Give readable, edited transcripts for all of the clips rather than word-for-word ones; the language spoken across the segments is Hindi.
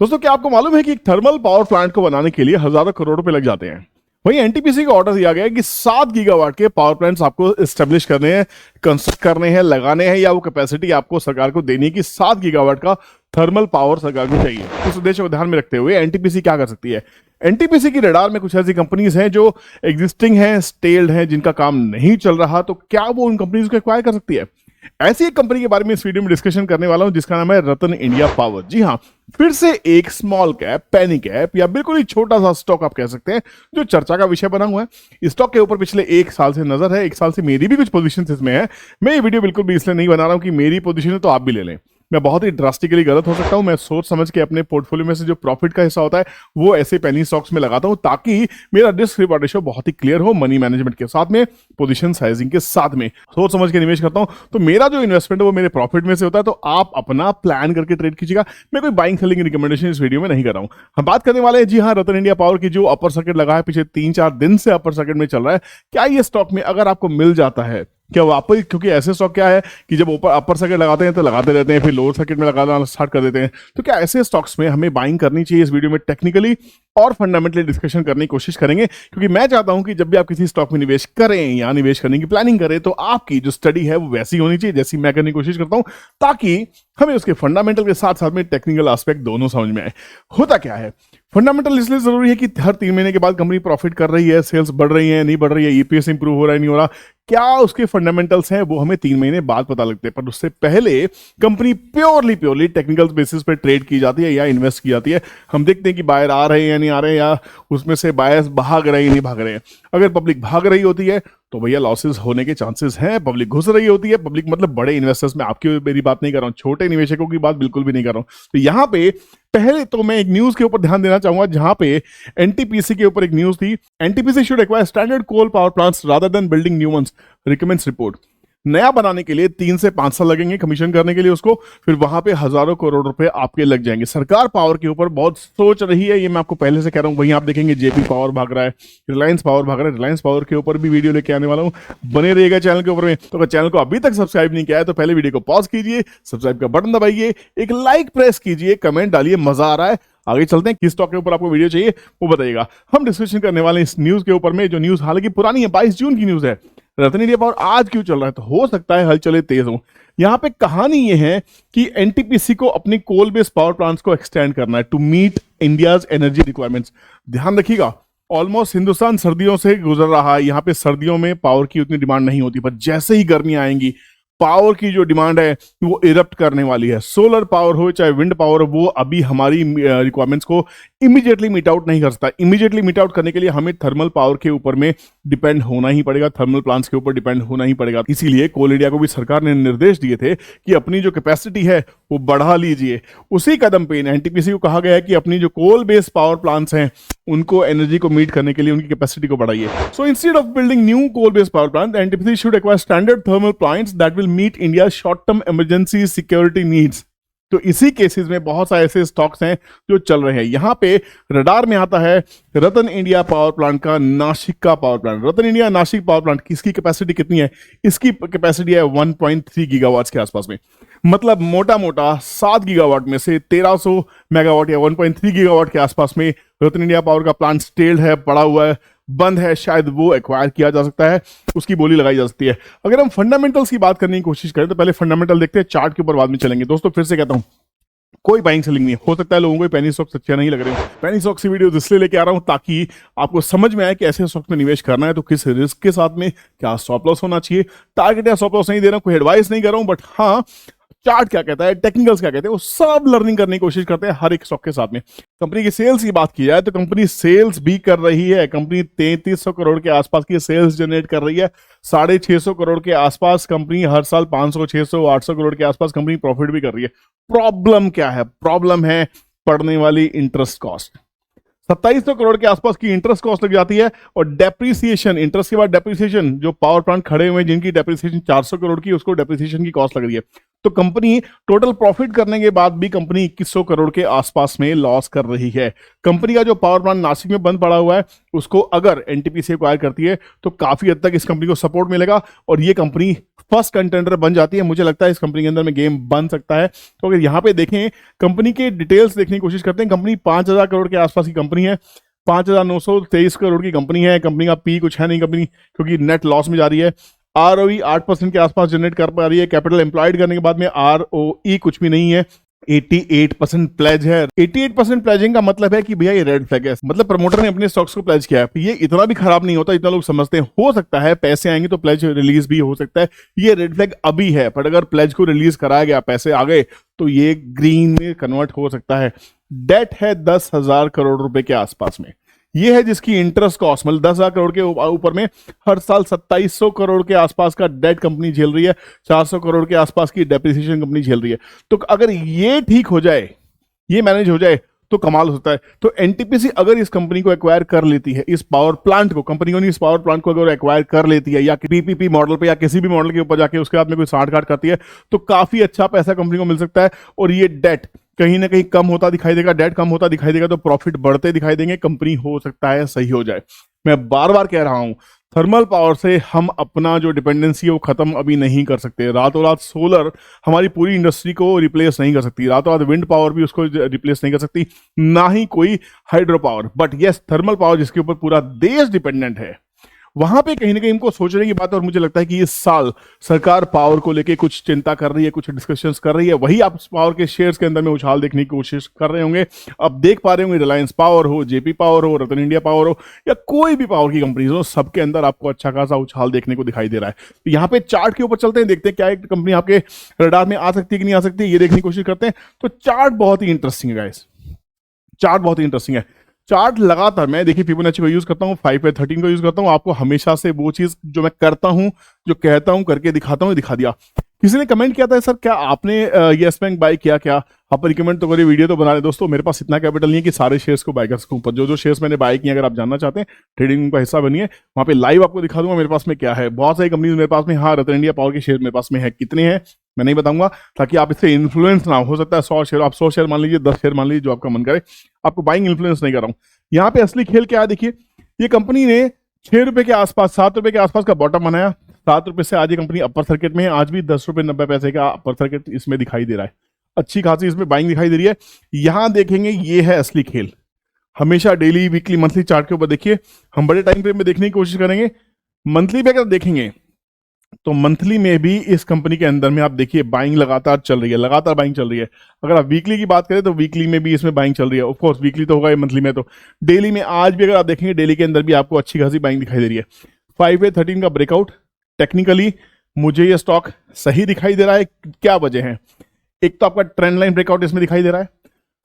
दोस्तों, क्या आपको मालूम है कि एक थर्मल पावर प्लांट को बनाने के लिए हजारों करोड़ रुपए लग जाते हैं। वहीं एनटीपीसी को ऑर्डर दिया गया है कि 7 गीगावाट के पावर प्लांट्स आपको एस्टेब्लिश करने हैं, कंस्ट्रक्ट करने हैं, लगाने हैं, या वो कैपेसिटी आपको सरकार को देनी है कि 7 गीगावाट का थर्मल पावर सरकार को चाहिए। उस उद्देश्य को ध्यान में रखते हुए एनटीपीसी क्या कर सकती है? एनटीपीसी की रडार में कुछ ऐसी कंपनीज हैं जो एग्जिस्टिंग हैं, स्टेल्ड हैं, जिनका काम नहीं चल रहा, तो क्या वो उन कंपनीज को एक्वायर कर सकती है? ऐसी एक कंपनी के बारे में इस वीडियो में डिस्कशन करने वाला हूं जिसका नाम है रतन इंडिया पावर। जी हां, फिर से एक स्मॉल कैप, पैनी कैप, या बिल्कुल ही छोटा सा स्टॉक आप कह सकते हैं जो चर्चा का विषय बना हुआ है। इस स्टॉक के ऊपर पिछले 1 साल से नजर है, 1 साल से मेरी भी कुछ पोजीशन इसमें है। मैं ये वीडियो बिल्कुल भी इसलिए नहीं बना रहा हूं कि मेरी पोजीशन है तो आप भी ले लें। मैं बहुत ही ड्रास्टिकली गलत हो सकता हूं। मैं सोच समझ के अपने पोर्टफोलियो में से जो प्रॉफिट का हिस्सा होता है वो ऐसे पेनी स्टॉक्स में लगाता हूं ताकि मेरा रिस्क रिवॉर्ड रेशियो बहुत ही क्लियर हो, मनी मैनेजमेंट के साथ में, पोजीशन साइजिंग के साथ में सोच समझ के निवेश करता हूं। तो मेरा जो इन्वेस्टमेंट है वो मेरे प्रॉफिट में से होता है, तो आप अपना प्लान करके ट्रेड कीजिएगा। मैं कोई बाइंग सेलिंग रिकमेंडेशन इस वीडियो में नहीं कर रहा हूं। हम बात करने वाले हैं, जी हाँ, रतन इंडिया पावर की जो अपर सर्किट लगा है, पिछले 3-4 दिन से अपर सर्किट में चल रहा है। क्या ये स्टॉक में अगर आपको मिल जाता है, क्या वापस, क्योंकि ऐसे स्टॉक क्या है कि जब ऊपर अपर सर्किट लगाते हैं तो लगाते रहते हैं, फिर लोअर सर्किट में लगाना स्टार्ट कर देते हैं, तो क्या ऐसे स्टॉक्स में हमें बाइंग करनी चाहिए? इस वीडियो में टेक्निकली और फंडामेंटली डिस्कशन करने की कोशिश करेंगे, क्योंकि मैं चाहता हूं कि जब भी आप किसी स्टॉक में निवेश करें या निवेश करने की प्लानिंग करें तो आपकी जो स्टडी है वो वैसी होनी चाहिए जैसी मैं करने की कोशिश करता हूं, ताकि हमें उसके फंडामेंटल के साथ साथ में टेक्निकल एस्पेक्ट दोनों समझ में आए। होता क्या है, फंडामेंटल इसलिए जरूरी है कि हर 3 महीने के बाद कंपनी प्रॉफिट कर रही है, सेल्स बढ़ रही है, नहीं बढ़ रही है, ईपीएस इंप्रूव हो रहा है, नहीं हो रहा, क्या उसके फंडामेंटल्स हैं वो हमें 3 महीने बाद पता लगते हैं। पर उससे पहले कंपनी प्योरली टेक्निकल बेसिस पे ट्रेड की जाती है या इन्वेस्ट की जाती है। हम देखते हैं कि बायर आ रहे हैं या नहीं आ रहे हैं, या उसमें से बायर्स भाग रहे हैं या नहीं भाग रहे हैं। अगर पब्लिक भाग रही होती है तो भैया लॉसेस होने के चांसेस हैं। पब्लिक घुस रही होती है, पब्लिक मतलब बड़े इन्वेस्टर्स में, आपकी मेरी बात नहीं कर रहा हूं, छोटे निवेशकों की बात बिल्कुल भी नहीं कर रहा हूं। तो यहां पे पहले तो मैं एक न्यूज के ऊपर ध्यान देना चाहूंगा, जहां पे एनटीपीसी के ऊपर एक न्यूज थी, NTPC should acquire standard coal power plants rather than building new ones, recommends report. नया बनाने के लिए 3 से 5 साल लगेंगे कमीशन करने के लिए उसको, फिर वहां पे हजारों करोड़ रुपए आपके लग जाएंगे। सरकार पावर के ऊपर बहुत सोच रही है, ये मैं आपको पहले से कह रहा हूं। वहीं आप देखेंगे जेपी पावर भाग रहा है, रिलायंस पावर भाग रहा है। रिलायंस पावर के ऊपर भी वीडियो लेके आने वाला हूं, बने रहिएगा चैनल के ऊपर में। तो अगर चैनल को अभी तक सब्सक्राइब नहीं किया है तो पहले वीडियो को पॉज कीजिए, सब्सक्राइब का बटन दबाइए, एक लाइक प्रेस कीजिए, कमेंट डालिए, मजा आ रहा है। आगे चलते हैं, किस स्टॉक के ऊपर आपको वीडियो चाहिए वो बताइएगा। हम डिस्कशन करने वाले इस न्यूज के ऊपर में, जो न्यूज हालांकि पुरानी है, 22 जून की न्यूज है। रतन इंडिया पावर आज क्यों चल रहा है? तो हो सकता है हलचलें तेज हो। यहां पे कहानी ये है कि एनटीपीसी को अपनी कोल बेस्ड पावर प्लांट्स को एक्सटेंड करना है to meet India's energy requirements. ध्यान रखिएगा, ऑलमोस्ट हिंदुस्तान सर्दियों से गुजर रहा है। यहां पे सर्दियों में पावर की उतनी डिमांड नहीं होती, पर जैसे ही गर्मी आएंगी पावर की जो डिमांड है वो इरप्ट करने वाली है। सोलर पावर हो चाहे विंड पावर हो, वो अभी हमारी रिक्वायरमेंट्स को इमीडिएटली मीट आउट नहीं कर सकता। इमीडिएटली मीट आउट करने के लिए हमें थर्मल पावर के ऊपर में डिपेंड होना ही पड़ेगा, थर्मल प्लांट्स के ऊपर डिपेंड होना ही पड़ेगा। इसीलिए कोल इंडिया को भी सरकार ने निर्देश दिए थे कि अपनी जो कैपेसिटी है वो बढ़ा लीजिए। उसी कदम पे एनटीपीसी को कहा गया है कि अपनी जो कोल बेस्ड पावर प्लांट्स हैं उनको एनर्जी को मीट करने के लिए उनकी कैपेसिटी को बढ़ाइए। So instead of building new coal based power plant, NTPC should acquire standard thermal plants that will meet India short term emergency security needs. तो इसी केसेस में बहुत सारे ऐसे स्टॉक्स हैं जो चल रहे हैं। यहां पे रडार में आता है रतन इंडिया पावर प्लांट का नासिक का पावर प्लांट। रतन इंडिया नासिक पावर प्लांट, किसकी कैपेसिटी कितनी है? इसकी कैपेसिटी है 1.3 गीगावाट के आसपास में। मतलब मोटा मोटा 7 गीगावाट में से 1300 मेगावाट या 1.3 गीगावाट के आसपास में रतन इंडिया पावर का प्लांट स्टेल्ड है, पड़ा हुआ है, बंद है। शायद वो एक्वायर किया जा सकता है, उसकी बोली लगाई जा सकती है। अगर हम फंडामेंटल्स की बात करने की कोशिश करें तो पहले फंडामेंटल देखते हैं, चार्ट के ऊपर बाद में चलेंगे। दोस्तों फिर से कहता हूं, कोई बाइंग सेलिंग नहीं हो सकता है लोगों को पेनी स्टॉक्स अच्छे नहीं लग रहे हो। पेनी स्टॉक्स की वीडियो इसलिए लेके आ रहा हूं ताकि आपको समझ में आए कि ऐसे स्टॉक में निवेश करना है तो किस रिस्क के साथ में, क्या स्टॉप लॉस होना चाहिए। टारगेट या स्टॉप लॉस नहीं दे रहा हूं, कोई एडवाइस नहीं कर रहा हूं, बट हाँ, चार्ट क्या कहता है, टेक्निकल्स क्या कहते हैं, वो सब लर्निंग करने की कोशिश करते हैं हर एक स्टॉक के साथ में। कंपनी की सेल्स की बात की जाए तो कंपनी सेल्स भी कर रही है। कंपनी 3300 करोड़ के आसपास की सेल्स जनरेट कर रही है। 650 करोड़ के आसपास कंपनी हर साल 500, 600, 800 करोड़ के आसपास कंपनी प्रॉफिट भी कर रही है। प्रॉब्लम क्या है? प्रॉब्लम है पड़ने वाली इंटरेस्ट कॉस्ट। 2700 करोड़ के आसपास की इंटरेस्ट कॉस्ट लग जाती है, और डेप्रिसिएशन, इंटरेस्ट के बाद डेप्रिसिएशन, जो पावर प्लांट खड़े हुए हैं जिनकी डेप्रिसिएशन 400 करोड़ की, उसको डेप्रिसिएशन की कॉस्ट लग रही है। तो कंपनी टोटल प्रॉफिट करने के बाद भी कंपनी 2100 करोड़ के आसपास में लॉस कर रही है। कंपनी का जो पावर प्लांट नासिक में बंद पड़ा हुआ है उसको अगर एनटीपीसी एक्वायर करती है तो काफी हद तक इस कंपनी को सपोर्ट मिलेगा और ये कंपनी फर्स्ट कंटेंडर बन जाती है। मुझे लगता है इस कंपनी के अंदर में गेम बन सकता है। तो अगर यहाँ पे देखें, कंपनी के डिटेल्स देखने की कोशिश करते हैं। कंपनी 5,000 करोड़ के आसपास की कंपनी है, 5,923 करोड़ की कंपनी है। कंपनी का पी कुछ है नहीं कंपनी, क्योंकि नेट लॉस में जा रही है। आरओई 8% के आसपास जनरेट कर पा रही है। कैपिटल एम्प्लॉयड करने के बाद में आरओई कुछ भी नहीं है। 88% प्लेज है। 88% प्लेजिंग का मतलब है कि भैया ये रेड फ्लैग है, मतलब प्रमोटर ने अपने स्टॉक्स को प्लेज किया है। ये इतना भी खराब नहीं होता, इतना लोग समझते हैं। हो सकता है पैसे आएंगे तो प्लेज रिलीज भी हो सकता है। ये रेड फ्लैग अभी है, पर अगर प्लेज को रिलीज कराया गया, पैसे आ गए, तो ये ग्रीन में कन्वर्ट हो सकता है। डेट है 10,000 करोड़ रुपए के आसपास में। ये है जिसकी इंटरेस्ट कॉस्ट, मतलब 10,000 करोड़ के ऊपर में हर साल 2,700 करोड़ के आसपास का डेट कंपनी झेल रही है। 400 करोड़ के आसपास की डेप्रिसिएशन कंपनी झेल रही है। तो अगर ये ठीक हो जाए, ये मैनेज हो जाए, तो कमाल होता है। तो एनटीपीसी अगर इस कंपनी को एक्वायर कर लेती है, इस पावर प्लांट को, कंपनी को नहीं, इस पावर प्लांट को अगर एक्वायर कर लेती है, या पीपीपी मॉडल पे या किसी भी मॉडल के ऊपर जाके उसके बाद में कोई साठगांठ करती है, तो काफी अच्छा पैसा कंपनी को मिल सकता है। और ये डेट कहीं ना कहीं कम होता दिखाई देगा। डेट कम होता दिखाई देगा तो प्रॉफिट बढ़ते दिखाई देंगे। कंपनी हो सकता है सही हो जाए। मैं बार बार कह रहा हूं, थर्मल पावर से हम अपना जो डिपेंडेंसी है वो खत्म अभी नहीं कर सकते। रातों रात सोलर हमारी पूरी इंडस्ट्री को रिप्लेस नहीं कर सकती। रातों रात विंड पावर भी उसको रिप्लेस नहीं कर सकती, ना ही कोई hydro power. But yes, thermal power जिसके ऊपर पूरा देश डिपेंडेंट है, वहां पे कहीं ना कहीं इनको सोचने की बात है। और मुझे लगता है कि इस साल सरकार पावर को लेके कुछ चिंता कर रही है, कुछ डिस्कशंस कर रही है। वही आप पावर के शेयर्स के अंदर में उछाल देखने की कोशिश कर रहे होंगे। अब देख पा रहे होंगे, रिलायंस पावर हो, जेपी पावर हो, रतन इंडिया पावर हो, या कोई भी पावर की कंपनीज हो, सबके अंदर आपको अच्छा खासा उछाल देखने को दिखाई दे रहा है। तो यहाँ पे चार्ट के ऊपर चलते हैं, देखते हैं क्या एक कंपनी आपके रडार में आ सकती है कि नहीं आ सकती, ये देखने की कोशिश करते हैं। तो चार्ट बहुत ही इंटरेस्टिंग है गाइस, चार्ट बहुत ही इंटरेस्टिंग है। चार्ट लगातार मैं देखिए फिबोनाची को यूज करता हूँ, 5/13 को यूज करता हूँ। आपको हमेशा से वो चीज जो मैं करता हूँ, जो कहता हूँ, करके दिखाता हूँ, दिखा दिया। किसी ने कमेंट किया था, सर क्या आपने यस बैंक बाय किया क्या? आप रिकमेंड तो करिए, वीडियो तो बना रहे। दोस्तों मेरे पास इतना कैपिटल नहीं है कि सारे शेयर्स को बाय कर सकूं, पर जो जो शेयर्स मैंने बाय किए, अगर आप जानना चाहते हैं, ट्रेडिंग का हिस्सा बनिए। वहां पे लाइव आपको दिखा दूंगा मेरे पास में क्या है। बहुत सारी कंपनीज मेरे पास में, हाँ रतन इंडिया पावर के शेयर मेरे पास में है। कितने हैं मैं नहीं बताऊंगा, ताकि आप इससे इन्फ्लुएंस ना हो सकता है 100 शेयर, आप 100 शेयर मान लीजिए, 10 शेयर मान लीजिए, जो आपका मन करे। आपको बाइंग इन्फ्लुएंस नहीं कर रहा हूं। यहाँ पे असली खेल क्या है देखिए, ये कंपनी ने 6 रुपए के आसपास, 7 रुपए के आसपास का बॉटम बनाया। 7 रुपए से आज ये कंपनी अपर सर्किट में है। आज भी 10 रुपए 90 पैसे का अपर सर्किट इसमें दिखाई दे रहा है। अच्छी खासी इसमें बाइंग दिखाई दे रही है। यहां देखेंगे, ये है असली खेल। हमेशा डेली, वीकली, मंथली चार्ट के ऊपर देखिए। हम बड़े टाइम फ्रेम में देखने की कोशिश करेंगे। मंथली पे अगर देखेंगे तो मंथली में भी इस कंपनी के अंदर में आप देखिए बाइंग लगातार चल रही है, लगातार बाइंग चल रही है। अगर आप वीकली की बात करें तो वीकली में भी इसमें बाइंग चल रही है। ऑफ कोर्स वीकली तो होगा ये, मंथली में तो। डेली में आज भी अगर आप देखेंगे, डेली के अंदर भी आपको अच्छी खासी बाइंग दिखाई दे रही है। 5/13 का ब्रेकआउट, टेक्निकली मुझे ये स्टॉक सही दिखाई दे रहा है। क्या वजह है? एक तो आपका ट्रेंड लाइन ब्रेकआउट इसमें दिखाई दे रहा है,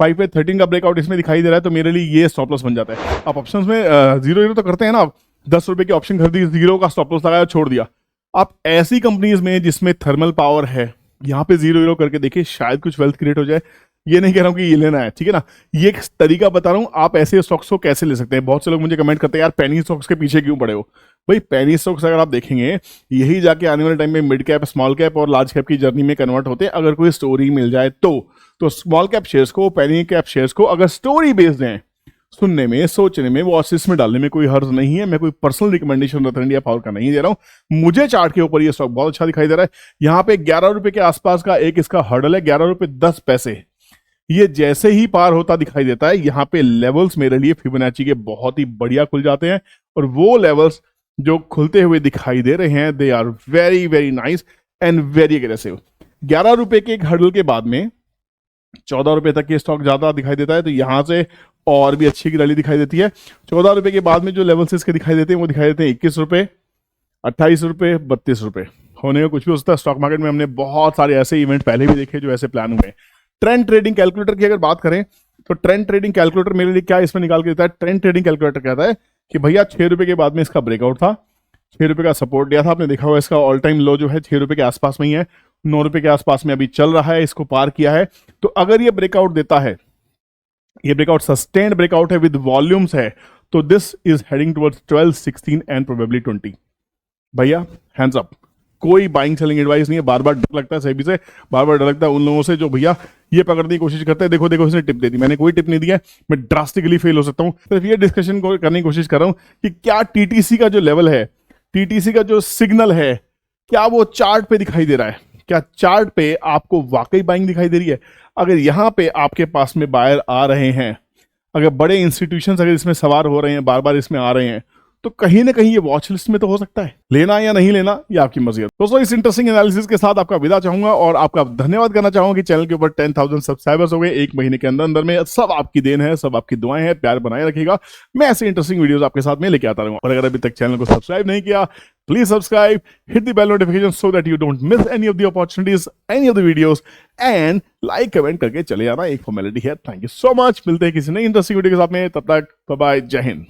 5/13 का ब्रेकआउट इसमें दिखाई दे रहा है, तो मेरे लिए ये स्टॉप लॉस बन जाता है। आप ऑप्शंस में 0 तो करते हैं ना, आप 10 रुपए की ऑप्शन खरीदी, 0 का स्टॉप लॉस लगाया, छोड़ दिया। आप ऐसी कंपनीज में जिसमें थर्मल पावर है, यहां पे 0 करके देखिए, शायद कुछ वेल्थ क्रिएट हो जाए। ये नहीं कह रहा हूं कि ये लेना है, ठीक है ना, ये एक तरीका बता रहा हूं आप ऐसे स्टॉक्स को कैसे ले सकते हैं। बहुत से लोग मुझे कमेंट करते हैं, यार पेनी स्टॉक्स के पीछे क्यों पड़े हो? भाई पेनी स्टॉक्स अगर आप देखेंगे, यही जाके आने वाले टाइम में मिड कैप, स्मॉल कैप और लार्ज कैप की जर्नी में कन्वर्ट होते हैं, अगर कोई स्टोरी मिल जाए तो स्मॉल कैप शेयर्स को, पेनी कैप शेयर्स को अगर स्टोरी बेस्ड हैं, सुनने में, सोचने में, वॉचिस में डालने में कोई हर्ज नहीं है। मैं कोई पर्सनल रिकमेंडेशन रतन इंडिया पावर का नहीं दे रहा हूं। मुझे चार्ट के ऊपर ये स्टॉक बहुत अच्छा दिखाई दे रहा है। यहां पे 11 रुपए के आसपास का एक इसका हर्डल है, 11 रुपए 10 पैसे। ये जैसे ही पार होता दिखाई देता है, यहां पे लेवल्स मेरे लिए फिबोनाची के बहुत ही बढ़िया खुल जाते हैं। और वो लेवल्स जो खुलते हुए दिखाई दे रहे हैं, they are very very nice and very aggressive. 11 रुपए के एक हर्डल के बाद में 14 रुपए तक ये स्टॉक ज्यादा दिखाई देता है, तो यहां से और भी अच्छी रैली दिखाई देती है। 14 रुपए के बाद में जो लेवल्स इसके दिखाई देते हैं, वो दिखाई देते हैं 21 रुपए, 28 रुपए, 32 रुपए। होने का कुछ भी हो सकता है। स्टॉक मार्केट में हमने बहुत सारे ऐसे इवेंट पहले भी देखे जो ऐसे प्लान हुए हैं। ट्रेंड ट्रेडिंग कैलकुलेटर की अगर बात करें, तो ट्रेंड ट्रेडिंग कैलकुलेटर मेरे लिए क्या इसमें निकाल के देता है? ट्रेंड ट्रेडिंग कैलकुलेटर कहता है कि भैया 6 रुपए के बाद में इसका ब्रेकआउट था, 6 रुपए का सपोर्ट दिया था, आपने देखा हुआ इसका ऑल टाइम लो जो है 6 रुपए के आसपास में ही है, 9 रुपए के आसपास में अभी चल रहा है, इसको पार किया है। तो अगर ये ब्रेकआउट देता है, ये ब्रेकआउट सस्टेन्ड ब्रेकआउट है, विद वॉल्यूम्स है, तो this is heading towards 12, 16 and probably 20। भैया हैंड्स अप, कोई बाइंग सेलिंग एडवाइस नहीं है। बार बार डर लगता है सेबी से, बार बार डर लगता है उन लोगों से जो भैया ये पकड़ने की कोशिश करते हैं, देखो देखो इसने टिप दे दी। मैंने कोई टिप नहीं दिया है, मैं ड्रास्टिकली फेल हो सकता हूँ। सिर्फ ये डिस्कशन को करने की कोशिश कर रहा हूँ कि क्या टीटीसी का जो लेवल है, टीटीसी का जो सिग्नल है, क्या वो चार्ट पे दिखाई दे रहा है? क्या चार्ट पे आपको वाकई बाइंग दिखाई दे रही है? अगर यहां पे आपके पास में बायर आ रहे हैं, अगर बड़े इंस्टीट्यूशंस अगर इसमें सवार हो रहे हैं, बार बार इसमें आ रहे हैं, तो कहीं ना कहीं ये वॉच लिस्ट में तो हो सकता है। लेना या नहीं लेना ये आपकी मर्जी है। दोस्तों इस इंटरेस्टिंग एनालिसिस के साथ आपका विदा चाहूंगा और आपका धन्यवाद करना चाहूंगा कि चैनल के ऊपर 10,000 सब्सक्राइबर्स हो गए 1 महीने के अंदर अंदर में। सब आपकी देन है, सब आपकी दुआएं हैं, प्यार बनाए रखिएगा। मैं ऐसे इंटरेस्टिंग वीडियोस आपके साथ में लेके आता रहूंगा। और अगर अभी तक चैनल को सब्सक्राइब नहीं किया, please subscribe, hit the bell notification so that you don't miss any of the opportunities, any of the videos, and like comment करके चले जाना, एक फॉर्मेलिटी है। Thank you so much. मिलते हैं किसी नई इंटरेस्टिंग वीडियो के साथ में, तब तक बाय बाय, जय हिंद।